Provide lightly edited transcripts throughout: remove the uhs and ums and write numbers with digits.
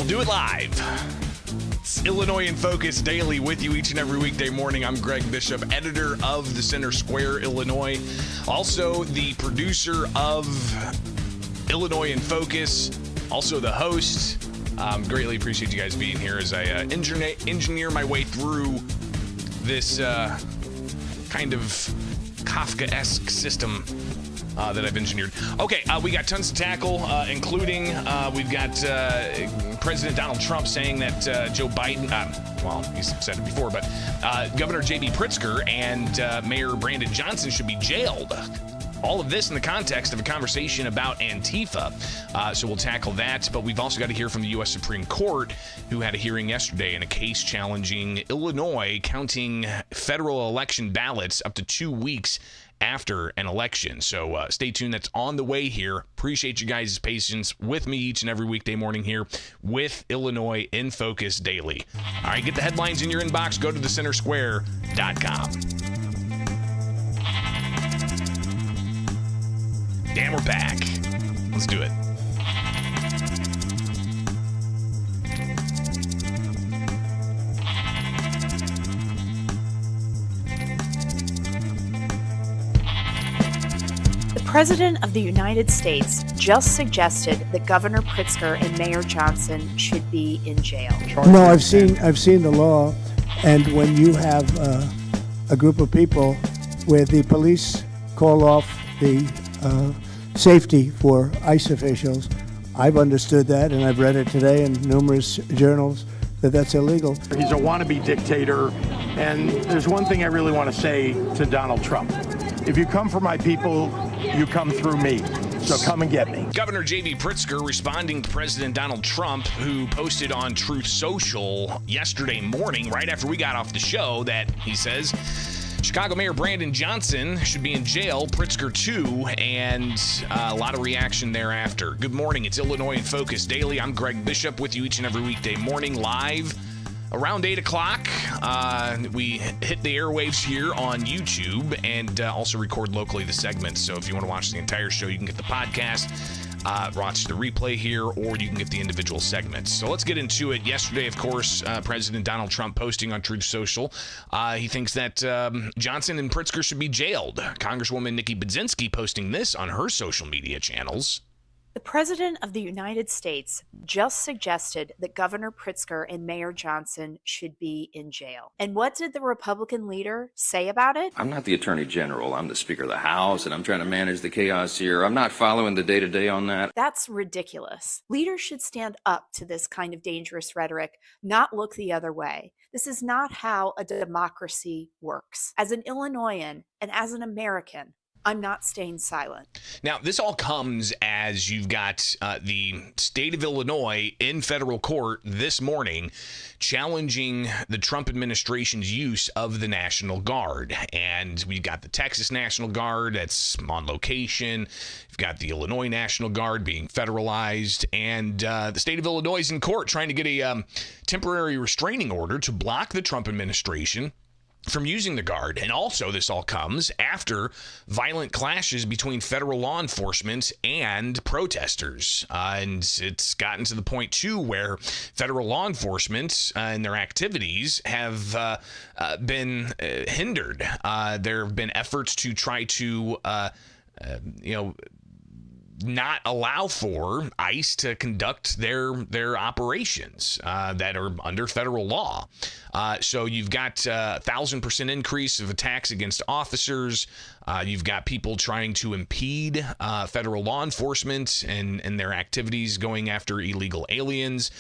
Do it live. It's Illinois in Focus Daily with you each and every weekday morning. I'm Greg Bishop, editor of the Center Square, Illinois. Also the producer of Illinois in Focus. Also the host. Greatly appreciate you guys being here as I engineer my way through this kind of Kafka-esque system that I've engineered. Okay, we got tons to tackle, including we've got President Donald Trump saying that Joe Biden, well, he's said it before, but Governor J.B. Pritzker and Mayor Brandon Johnson should be jailed. All of this in the context of a conversation about Antifa. So we'll tackle that. But we've also got to hear from the U.S. Supreme Court, who had a hearing yesterday in a case challenging Illinois counting federal election ballots up to 2 weeks after an election. So stay tuned. That's on the way here. Appreciate you guys' patience with me each and every weekday morning here with Illinois in Focus Daily. All right, get the headlines in your inbox. Go to thecentersquare.com. And we're back. Let's do it. The President of the United States just suggested that Governor Pritzker and Mayor Johnson should be in jail. No, I've seen the law, and when you have a group of people where the police call off the safety for ICE officials, I've understood that, and I've read it today in numerous journals, that's illegal. He's a wannabe dictator, and there's one thing I really want to say to Donald Trump. If you come for my people, you come through me. So come and get me. Governor J.B. Pritzker responding to President Donald Trump, who posted on Truth Social yesterday morning, right after we got off the show, that he says Chicago Mayor Brandon Johnson should be in jail, Pritzker too, and a lot of reaction thereafter. Good morning. It's Illinois in Focus Daily. I'm Greg Bishop with you each and every weekday morning live. Around 8 o'clock, we hit the airwaves here on YouTube and also record locally the segments. So if you want to watch the entire show, you can get the podcast, watch the replay here, or you can get the individual segments. So let's get into it. Yesterday, of course, President Donald Trump posting on Truth Social. He thinks that Johnson and Pritzker should be jailed. Congresswoman Nikki Budzinski posting this on her social media channels. The President of the United States just suggested that Governor Pritzker and Mayor Johnson should be in jail. And what did the Republican leader say about it? I'm not the Attorney General. I'm the Speaker of the House, and I'm trying to manage the chaos here. I'm not following the day-to-day on that. That's ridiculous. Leaders should stand up to this kind of dangerous rhetoric, not look the other way. This is not how a democracy works. As an Illinoisan and as an American, I'm not staying silent. Now, this all comes as you've got the state of Illinois in federal court this morning challenging the Trump administration's use of the National Guard. And we've got the Texas National Guard that's on location. You've got the Illinois National Guard being federalized. And the state of Illinois is in court trying to get a temporary restraining order to block the Trump administration from using the Guard. And also this all comes after violent clashes between federal law enforcement and protesters. And it's gotten to the point, too, where federal law enforcement and their activities have been hindered. There have been efforts to try to, not allow for ICE to conduct their operations that are under federal law. So you've got 1,000% increase of attacks against officers. You've got people trying to impede federal law enforcement and their activities going after illegal aliens.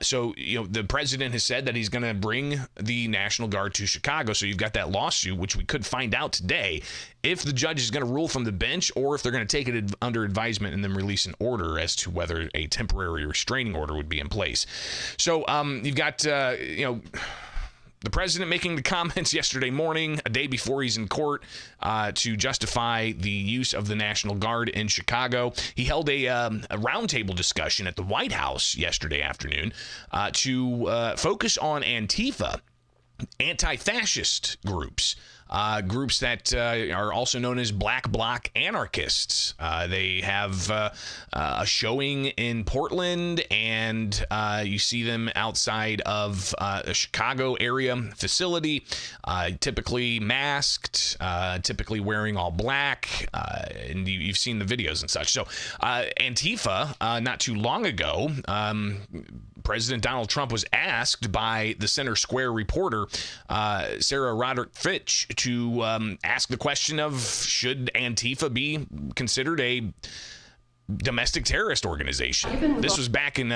So, the president has said that he's going to bring the National Guard to Chicago. So you've got that lawsuit, which we could find out today if the judge is going to rule from the bench or if they're going to take it under advisement and then release an order as to whether a temporary restraining order would be in place. So you've got, the president making the comments yesterday morning, a day before he's in court, to justify the use of the National Guard in Chicago. He held a roundtable discussion at the White House yesterday afternoon to focus on Antifa, anti-fascist groups. Groups that are also known as Black Bloc anarchists. They have a showing in Portland, and you see them outside of a Chicago area facility, typically masked, typically wearing all black, and you've seen the videos and such. So Antifa, not too long ago, President Donald Trump was asked by the Center Square reporter, Sarah Roderick Fitch, to ask the question of should Antifa be considered a domestic terrorist organization. This was back in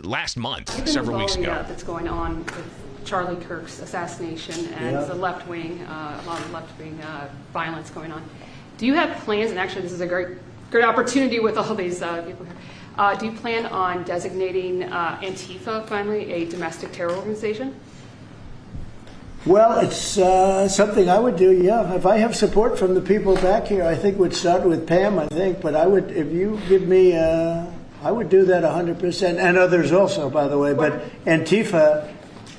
last month, several weeks ago. That's going on with Charlie Kirk's assassination and the left wing, a lot of left wing violence going on. Do you have plans? And actually, this is a great opportunity with all these people here. Do you plan on designating Antifa finally a domestic terror organization? Well, it's something I would do, yeah. If I have support from the people back here, I think we'd start with Pam, I think. But I would, if you give me, I would do that 100%. And others also, by the way. But Antifa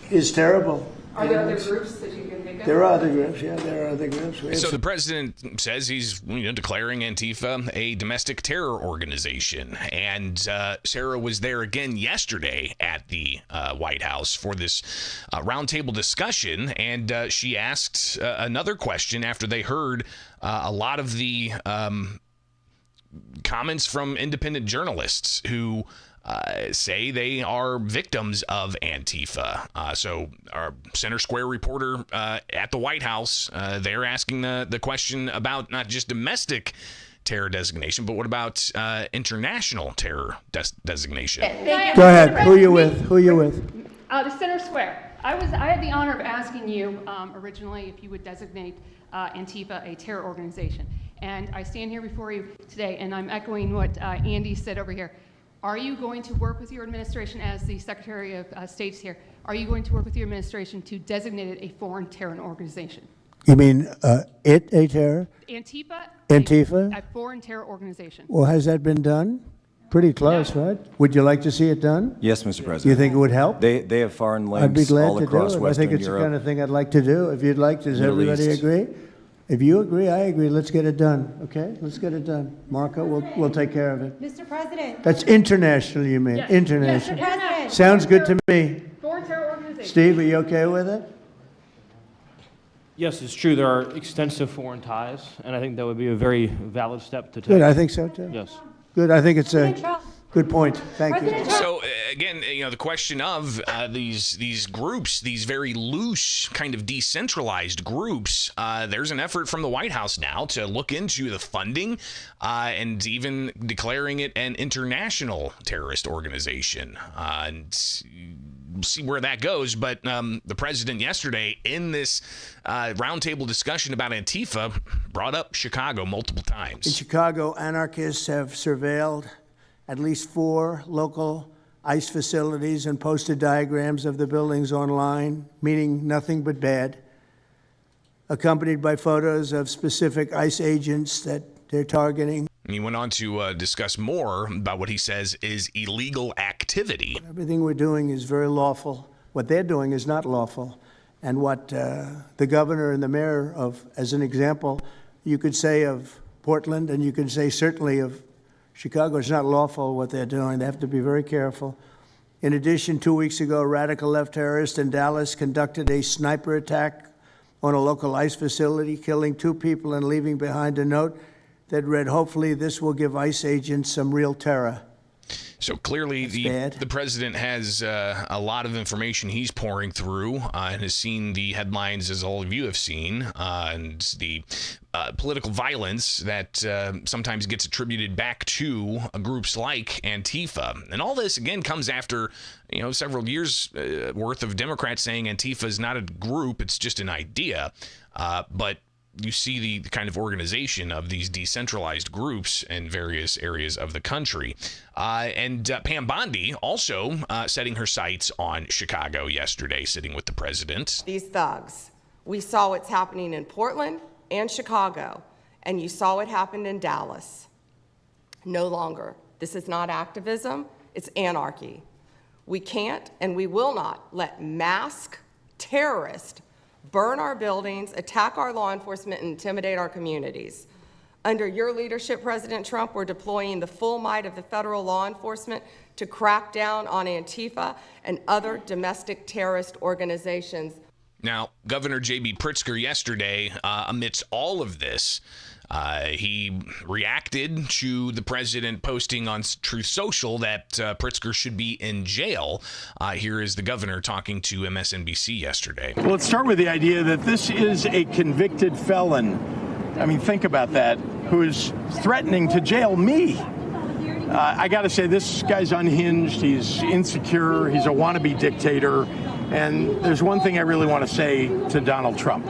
is terrible. Are there other groups that you can think of? There are other groups, yeah. There are other groups. So the president says he's declaring Antifa a domestic terror organization. And Sarah was there again yesterday at the White House for this roundtable discussion. And she asked another question after they heard a lot of the comments from independent journalists who say they are victims of Antifa. So our Center Square reporter at the White House, they're asking the question about not just domestic terror designation, but what about international terror designation? Go ahead. Who you with? The Center Square. I had the honor of asking you originally if you would designate Antifa a terror organization. And I stand here before you today, and I'm echoing what Andy said over here. Are you going to work with your administration as the Secretary of State's here? Are you going to work with your administration to designate it a foreign terror organization? You mean a terror? Antifa? A foreign terror organization. Well, has that been done? Pretty close, right? Would you like to see it done? Yes, Mr. President. You think it would help? They have foreign links I'd be glad all to across do it. Western I think it's Europe. the kind of thing I'd like to do. If you'd like, does Middle everybody East. agree? If you agree, I agree. Let's get it done. Okay? Let's get it done. Marco, we'll take care of it. Mr. President. That's international, you mean? Yes. International. Yes, President. Sounds good to me. Foreign terror organization. Steve, are you okay with it? Yes, it's true. There are extensive foreign ties, and I think that would be a very valid step to take. Good, I think so too. Yes. Good, I think it's a good point. Thank you. So again, the question of these groups, these very loose, kind of decentralized groups, there's an effort from the White House now to look into the funding and even declaring it an international terrorist organization. And we'll see where that goes. But the president yesterday in this roundtable discussion about Antifa brought up Chicago multiple times. In Chicago, anarchists have surveilled at least 4 local ICE facilities and posted diagrams of the buildings online, meaning nothing but bad, accompanied by photos of specific ICE agents that they're targeting. And he went on to discuss more about what he says is illegal activity. Everything we're doing is very lawful. What they're doing is not lawful. And what the governor and the mayor of, as an example, you could say of Portland, and you could say certainly of Chicago, it's not lawful what they're doing. They have to be very careful. In addition, 2 weeks ago, a radical left terrorist in Dallas conducted a sniper attack on a local ICE facility, killing 2 people and leaving behind a note that read, "Hopefully this will give ICE agents some real terror." So clearly the president has a lot of information he's pouring through and has seen the headlines, as all of you have seen, and the political violence that sometimes gets attributed back to groups like Antifa. And all this, again, comes after several years worth of Democrats saying Antifa is not a group, it's just an idea. But you see the kind of organization of these decentralized groups in various areas of the country. And Pam Bondi also setting her sights on Chicago yesterday, sitting with the president. These thugs, we saw what's happening in Portland and Chicago, and you saw what happened in Dallas. No longer. This is not activism, it's anarchy. We can't and we will not let masked terrorists burn our buildings, attack our law enforcement, and intimidate our communities. Under your leadership, President Trump, we're deploying the full might of the federal law enforcement to crack down on Antifa and other domestic terrorist organizations. Now, Governor J.B. Pritzker yesterday, amidst all of this, he reacted to the president posting on Truth Social that Pritzker should be in jail. Here is the governor talking to MSNBC yesterday. Well, let's start with the idea that this is a convicted felon. I mean, think about that, who is threatening to jail me. I got to say, this guy's unhinged. He's insecure. He's a wannabe dictator. And there's one thing I really want to say to Donald Trump.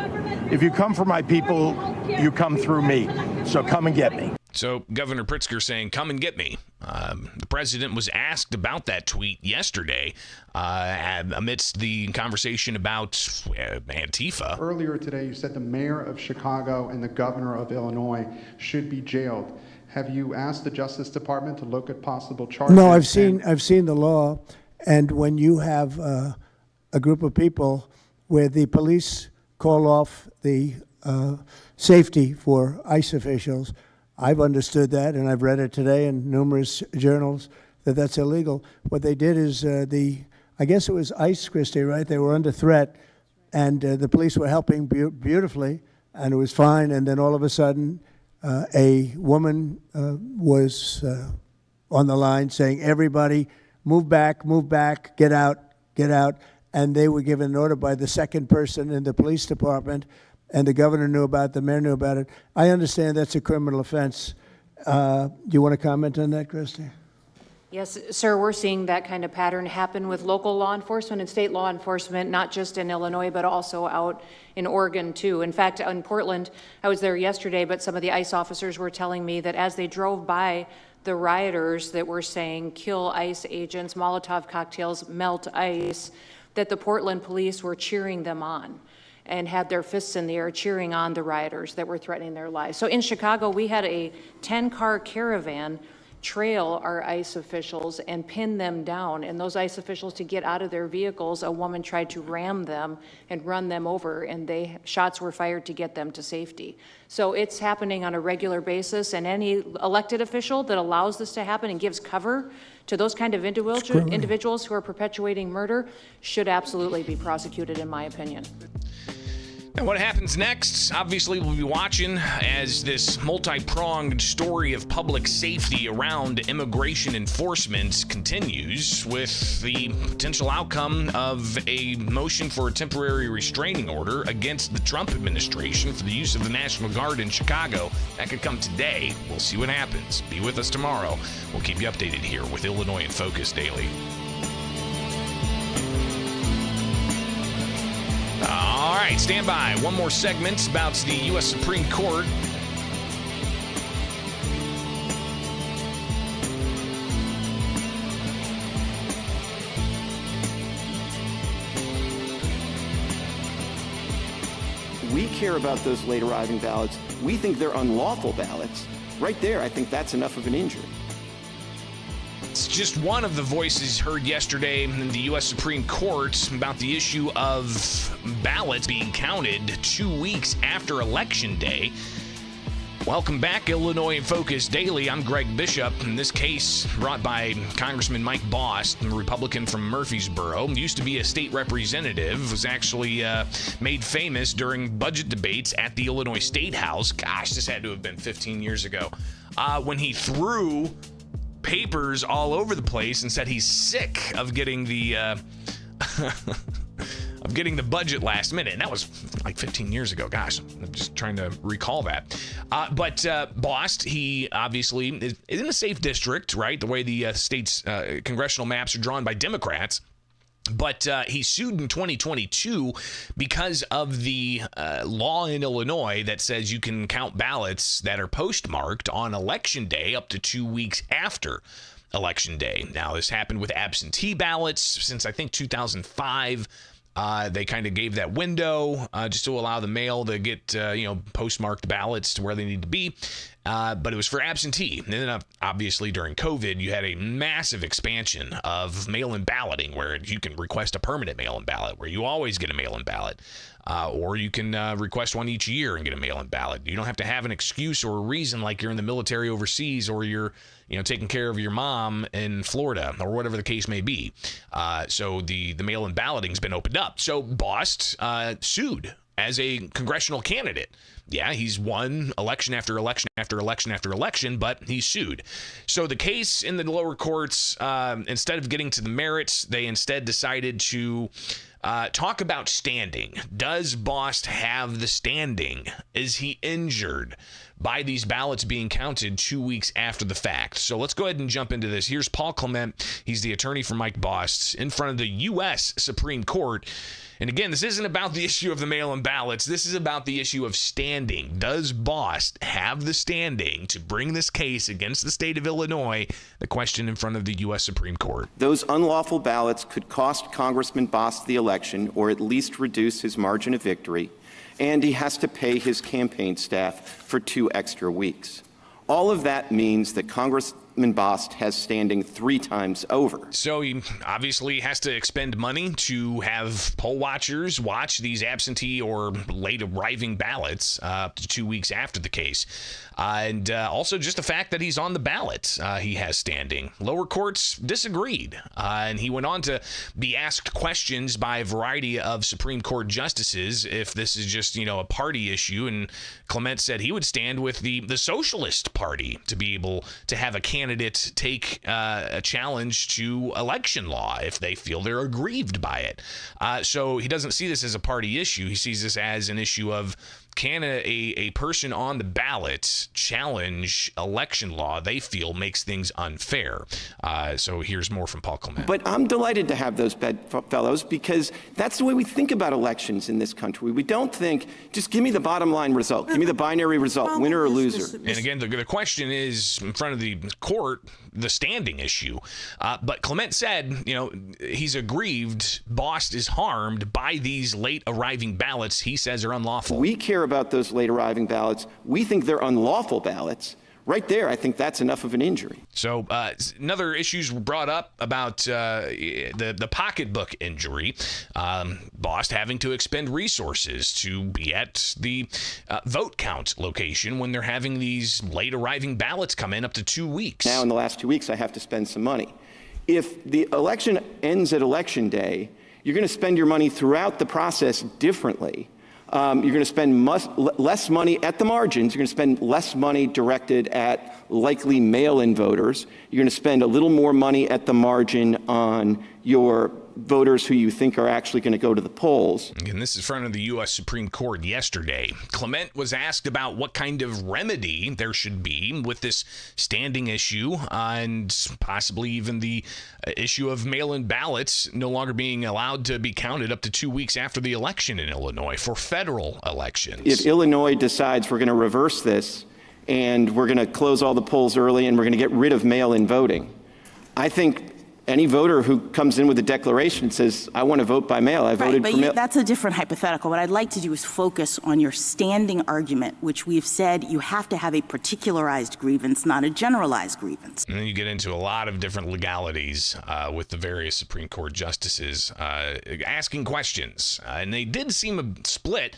If you come for my people, you come through me. So come and get me. So Governor Pritzker saying, come and get me. The president was asked about that tweet yesterday amidst the conversation about Antifa. Earlier today, you said the mayor of Chicago and the governor of Illinois should be jailed. Have you asked the Justice Department to look at possible charges? No, I've seen the law, and when you have a group of people where the police call off the safety for ICE officials, I've understood that, and I've read it today in numerous journals, that that's illegal. What they did is I guess it was ICE, Christie, right? They were under threat, and the police were helping beautifully, and it was fine. And then all of a sudden, a woman was on the line saying, everybody, move back, get out. And they were given an order by the second person in the police department, and the governor knew about it, the mayor knew about it. I understand that's a criminal offense. Do you want to comment on that, Christy? Yes, sir, we're seeing that kind of pattern happen with local law enforcement and state law enforcement, not just in Illinois, but also out in Oregon, too. In fact, in Portland, I was there yesterday, but some of the ICE officers were telling me that as they drove by the rioters that were saying, kill ICE agents, Molotov cocktails, melt ICE, that the Portland police were cheering them on and had their fists in the air cheering on the rioters that were threatening their lives. So in Chicago, we had a 10-car caravan trail our ICE officials and pin them down. And those ICE officials, to get out of their vehicles, a woman tried to ram them and run them over, and shots were fired to get them to safety. So it's happening on a regular basis, and any elected official that allows this to happen and gives cover to those kind of individuals who are perpetuating murder should absolutely be prosecuted, in my opinion. And what happens next? Obviously, we'll be watching as this multi-pronged story of public safety around immigration enforcement continues, with the potential outcome of a motion for a temporary restraining order against the Trump administration for the use of the National Guard in Chicago. That could come today. We'll see what happens. Be with us tomorrow. We'll keep you updated here with Illinois in Focus Daily. All right, stand by. One more segment about the U.S. Supreme Court. We care about those late arriving ballots. We think they're unlawful ballots. Right there, I think that's enough of an injury. It's just one of the voices heard yesterday in the U.S. Supreme Court about the issue of ballots being counted 2 weeks after Election Day. Welcome back, Illinois in Focus Daily. I'm Greg Bishop. In this case, brought by Congressman Mike Bost, a Republican from Murfreesboro. Used to be a state representative, was actually made famous during budget debates at the Illinois State House. Gosh, this had to have been 15 years ago. When he threw papers all over the place and said he's sick of getting the budget last minute. And that was like 15 years ago. Gosh, I'm just trying to recall that. But Bost, he obviously is in a safe district, right? The way the state's congressional maps are drawn by Democrats. But he sued in 2022 because of the law in Illinois that says you can count ballots that are postmarked on Election Day up to 2 weeks after Election Day. Now, this happened with absentee ballots since, I think, 2005. They kind of gave that window just to allow the mail to get, postmarked ballots to where they need to be. But it was for absentee. And then obviously during COVID, you had a massive expansion of mail-in balloting where you can request a permanent mail-in ballot where you always get a mail-in ballot. Or you can request one each year and get a mail-in ballot. You don't have to have an excuse or a reason like you're in the military overseas or you're taking care of your mom in Florida or whatever the case may be. So the mail-in balloting's been opened up. So Bost sued as a congressional candidate. Yeah, he's won election after election after election after election, but he sued. So the case in the lower courts, instead of getting to the merits, they instead decided to talk about standing. Does Bost have the standing? Is he injured by these ballots being counted 2 weeks after the fact? So let's go ahead and jump into this. Here's Paul Clement. He's the attorney for Mike Bost in front of the U.S. Supreme Court. And again, this isn't about the issue of the mail-in ballots. This is about the issue of standing. Does Bost have the standing to bring this case against the state of Illinois? The question in front of the U.S. Supreme Court. Those unlawful ballots could cost Congressman Bost the election or at least reduce his margin of victory, and he has to pay his campaign staff for 2 extra weeks. All of that means that Congressman Bost has standing 3 times over. So he obviously has to expend money to have poll watchers watch these absentee or late arriving ballots up to 2 weeks after the case. And also just the fact that he's on the ballot, he has standing. Lower courts disagreed. And he went on to be asked questions by a variety of Supreme Court justices if this is just, a party issue. And Clement said he would stand with the Socialist Party to be able to have a candidate take a challenge to election law if they feel they're aggrieved by it. So he doesn't see this as a party issue. He sees this as an issue of, can a person on the ballot challenge election law they feel makes things unfair? So here's more from Paul Clement. But I'm delighted to have those bedfellows because that's the way we think about elections in this country. We don't think, just give me the bottom line result. Give me the binary result, winner or loser. And again, the question is in front of the court, the standing issue. But Clement said, he's aggrieved. Bost is harmed by these late arriving ballots he says are unlawful. We care about those late arriving ballots. We think they're unlawful ballots. Right there, I think that's enough of an injury. So another issues brought up about the pocketbook injury. Bost having to expend resources to be at the vote count location when they're having these late arriving ballots come in up to 2 weeks. Now, in the last 2 weeks, I have to spend some money. If the election ends at Election Day, you're going to spend your money throughout the process differently. You're going to spend less money at the margins. You're going to spend less money directed at likely mail-in voters. You're going to spend a little more money at the margin on your voters who you think are actually going to go to the polls. And this is in front of the U.S. Supreme Court yesterday. Clement was asked about what kind of remedy there should be with this standing issue and possibly even the issue of mail-in ballots no longer being allowed to be counted up to 2 weeks after the election in Illinois for federal elections. If Illinois decides we're going to reverse this and we're going to close all the polls early and we're going to get rid of mail-in voting, I think any voter who comes in with a declaration and says, I want to vote by mail, I voted for mail. That's a different hypothetical. What I'd like to do is focus on your standing argument, which we've said you have to have a particularized grievance, not a generalized grievance. And then you get into a lot of different legalities with the various Supreme Court justices asking questions. And they did seem a split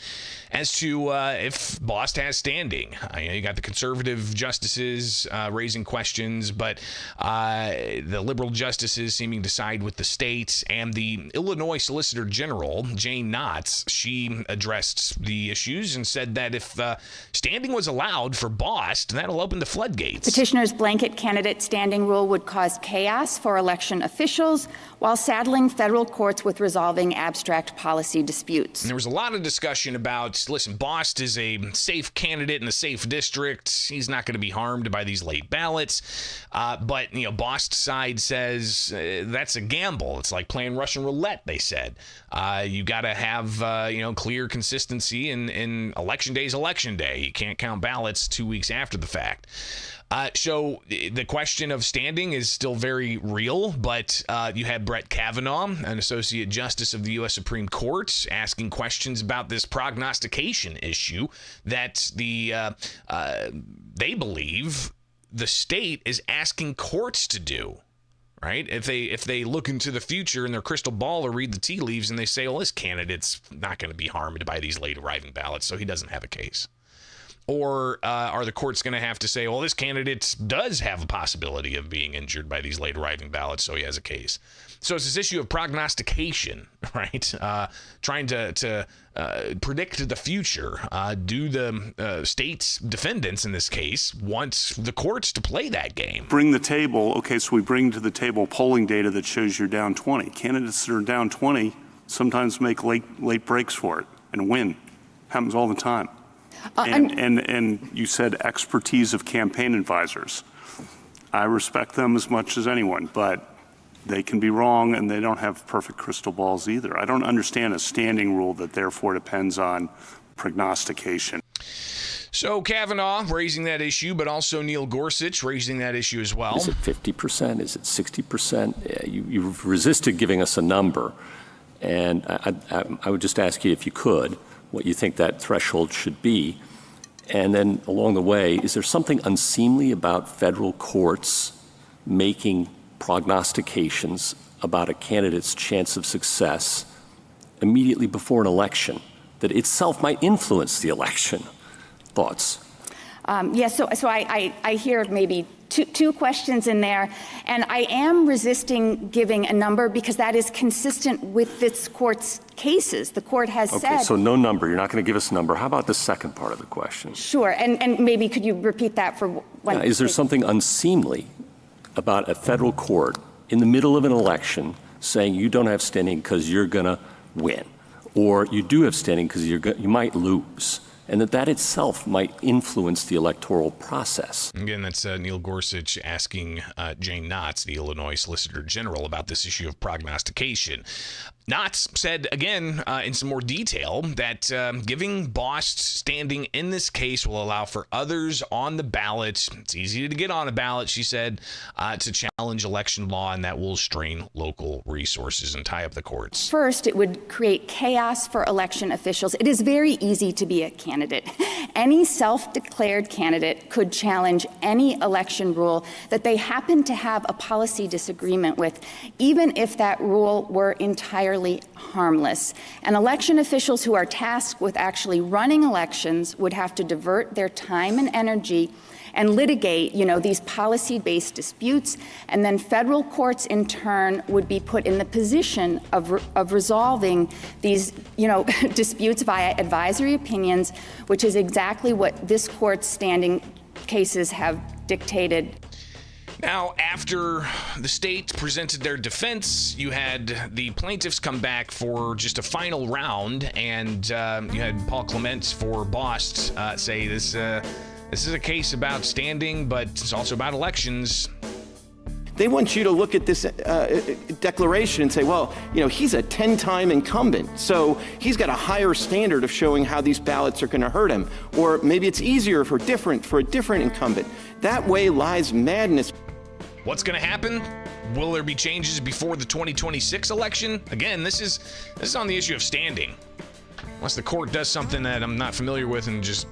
as to if Bost has standing. You got the conservative justices raising questions, but the liberal justices justices seeming to side with the state, and the Illinois Solicitor General, Jane Knotts, she addressed the issues and said that if standing was allowed for Bost, that'll open the floodgates. Petitioner's blanket candidate standing rule would cause chaos for election officials while saddling federal courts with resolving abstract policy disputes. And there was a lot of discussion about, listen, Bost is a safe candidate in a safe district. He's not going to be harmed by these late ballots. But, Bost's side says that's a gamble. It's like playing Russian roulette, they said. You got to have, clear consistency in election day is election day. You can't count ballots 2 weeks after the fact. So the question of standing is still very real, but you had Brett Kavanaugh, an associate justice of the U.S. Supreme Court, asking questions about this prognostication issue that they believe the state is asking courts to do. Right? If they look into the future in their crystal ball or read the tea leaves and they say, well, this candidate's not going to be harmed by these late arriving ballots, so he doesn't have a case. Or are the courts going to have to say, well, this candidate does have a possibility of being injured by these late arriving ballots, so he has a case. So it's this issue of prognostication, right? Trying to predict the future. Do the state's defendants, in this case, want the courts to play that game? Bring the table. Okay, so we bring to the table polling data that shows you're down 20. Candidates that are down 20 sometimes make late breaks for it and win. Happens all the time. And you said expertise of campaign advisors. I respect them as much as anyone, but they can be wrong and they don't have perfect crystal balls either. I don't understand a standing rule that therefore depends on prognostication. So Kavanaugh raising that issue, but also Neil Gorsuch raising that issue as well. Is it 50%? Is it 60%? You've resisted giving us a number. And I would just ask you, if you could, what you think that threshold should be. And then along the way, is there something unseemly about federal courts making prognostications about a candidate's chance of success immediately before an election that itself might influence the election? Thoughts? Yes, so I hear maybe two questions in there, and I am resisting giving a number because that is consistent with this court's cases. The court has said... Okay, so no number. You're not going to give us a number. How about the second part of the question? Sure, and maybe could you repeat that for one? Is there something unseemly about a federal court in the middle of an election saying you don't have standing because you're going to win, or you do have standing because you might lose, and that itself might influence the electoral process? Again, that's Neil Gorsuch asking Jane Knotts, the Illinois Solicitor General, about this issue of prognostication. Knotts said, again, in some more detail, that giving Bost standing in this case will allow for others on the ballot. It's easy to get on a ballot, she said, to challenge election law, and that will strain local resources and tie up the courts. First, it would create chaos for election officials. It is very easy to be a candidate. Any self-declared candidate could challenge any election rule that they happen to have a policy disagreement with, even if that rule were entirely harmless. And election officials who are tasked with actually running elections would have to divert their time and energy and litigate, these policy-based disputes, and then federal courts in turn would be put in the position of resolving these, disputes via advisory opinions, which is exactly what this court's standing cases have dictated. Now, after the state presented their defense, you had the plaintiffs come back for just a final round, and you had Paul Clements for Bost say this is a case about standing, but it's also about elections. They want you to look at this declaration and say, well, he's a 10-time incumbent, so he's got a higher standard of showing how these ballots are going to hurt him. Or maybe it's easier for a different incumbent. That way lies madness. What's going to happen? Will there be changes before the 2026 election? Again, this is on the issue of standing. Unless the court does something that I'm not familiar with and just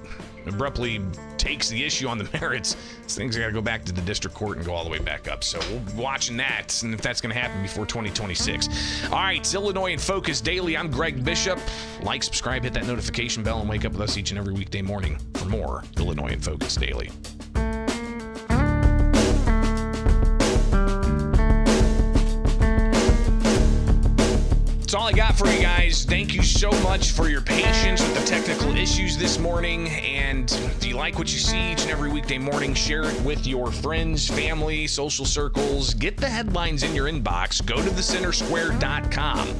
abruptly takes the issue on the merits, things are going to go back to the district court and go all the way back up. So we'll be watching that, and if that's going to happen before 2026. All right, it's Illinois in Focus Daily. I'm Greg Bishop. Like, subscribe, hit that notification bell, and wake up with us each and every weekday morning for more Illinois in Focus Daily. That's all I got for you guys. Thank you so much for your patience with the technical issues this morning. And if you like what you see each and every weekday morning, share it with your friends, family, social circles. Get the headlines in your inbox. Go to thecentersquare.com.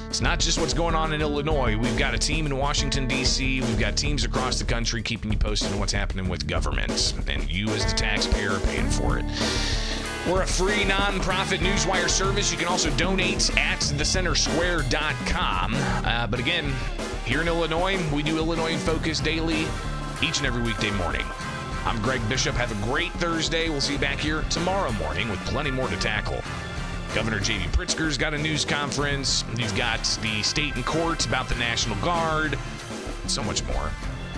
It's not just what's going on in Illinois. We've got a team in Washington, D.C. We've got teams across the country keeping you posted on what's happening with government. And you as the taxpayer are paying for it. We're a free nonprofit newswire service. You can also donate at thecentersquare.com. But again, here in Illinois, we do Illinois in Focus daily, each and every weekday morning. I'm Greg Bishop. Have a great Thursday. We'll see you back here tomorrow morning with plenty more to tackle. Governor J.B. Pritzker's got a news conference. You've got the state and courts about the National Guard. So much more.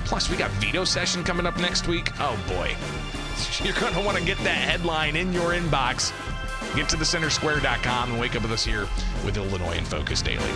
Plus, we got veto session coming up next week. Oh, boy. You're going to want to get that headline in your inbox. Get to thecentersquare.com and wake up with us here with Illinois in Focus Daily.